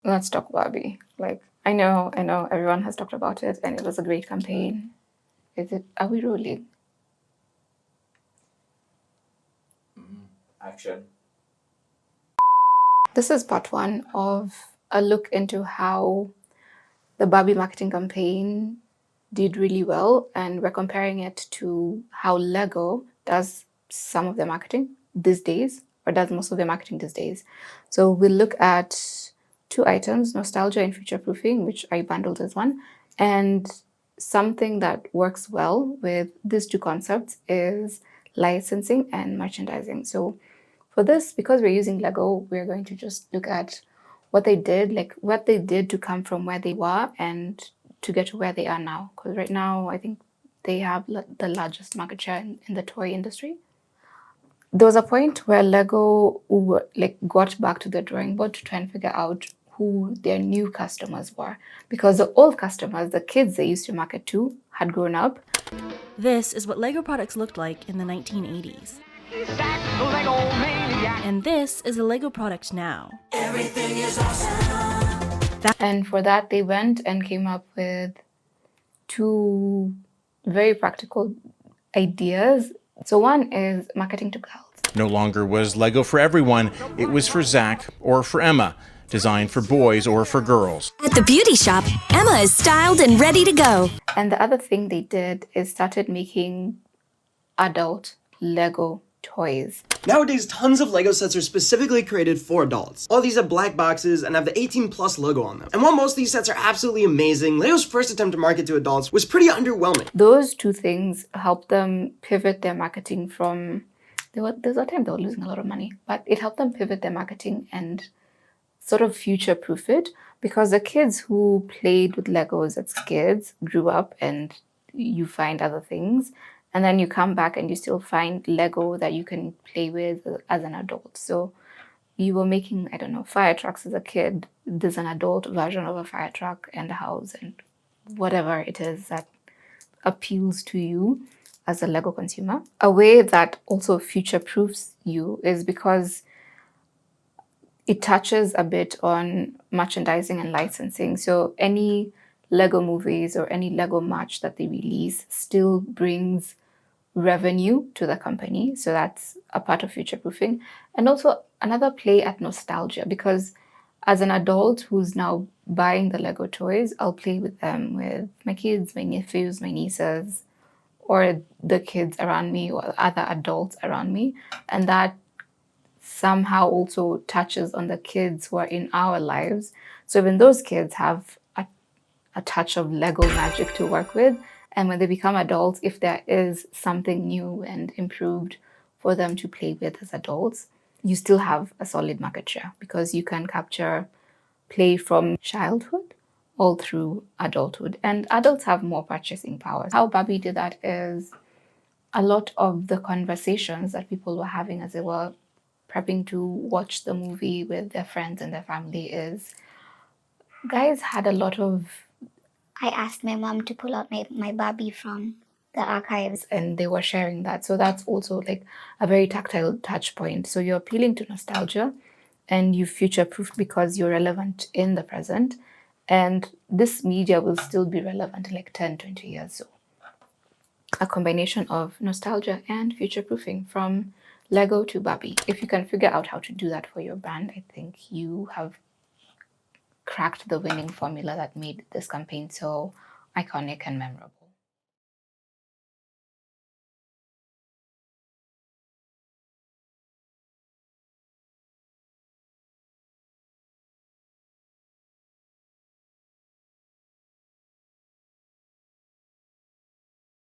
Let's talk Barbie. Like, I know, everyone has talked about it, and it was a great campaign. Are we rolling? Action. This is part one of a look into how the Barbie marketing campaign did really well, and we're comparing it to how Lego does some of their marketing these days, or does most of their marketing these days. So we'll look at two items, nostalgia and future proofing, which I bundled as one. And something that works well with these two concepts is licensing and merchandising. So for this, because we're using Lego, we're going to just look at what they did, like what they did to come from where they were and to get to where they are now. Because right now, I think they have the largest market share in the toy industry. There was a point where Lego got back to the drawing board to try and figure out who their new customers were, because the old customers, the kids they used to market to, had grown up. This is what Lego products looked like in the 1980s. And this is a Lego product now. Everything is awesome. And for that, they went and came up with two very practical ideas. So one is marketing to girls. No longer was Lego for everyone, it was for Zach or for Emma, designed for boys or for girls. At the beauty shop, Emma is styled and ready to go. And the other thing they did is started making adult Lego toys. Nowadays, tons of Lego sets are specifically created for adults. All these have black boxes and have the 18+ logo on them. And while most of these sets are absolutely amazing, Lego's first attempt to market to adults was pretty underwhelming. Those two things helped them pivot their marketing from... There's a time they were losing a lot of money, but it helped them pivot their marketing and sort of future-proof it, because the kids who played with Legos as kids grew up and you find other things. And then you come back and you still find Lego that you can play with as an adult. So you were making, I don't know, fire trucks as a kid. There's an adult version of a fire truck and a house and whatever it is that appeals to you as a Lego consumer. A way that also future-proofs you is because it touches a bit on merchandising and licensing. So any Lego movies or any Lego merch that they release still brings revenue to the company. So that's a part of future-proofing. And also another play at nostalgia, because as an adult who's now buying the Lego toys, I'll play with them with my kids, my nephews, my nieces, or the kids around me or other adults around me. And that somehow also touches on the kids who are in our lives. So even those kids have a touch of Lego magic to work with. And when they become adults, if there is something new and improved for them to play with as adults, you still have a solid market share, because you can capture play from childhood all through adulthood. And adults have more purchasing power. How Barbie did that is a lot of the conversations that people were having as they were prepping to watch the movie with their friends and their family is, guys had a lot of... I asked my mom to pull out my Barbie from the archives. And they were sharing that. So that's also like a very tactile touch point. So you're appealing to nostalgia and you future-proofed because you're relevant in the present. And this media will still be relevant in like 10, 20 years. So a combination of nostalgia and future-proofing from Lego to Barbie. If you can figure out how to do that for your brand, I think you have cracked the winning formula that made this campaign so iconic and memorable.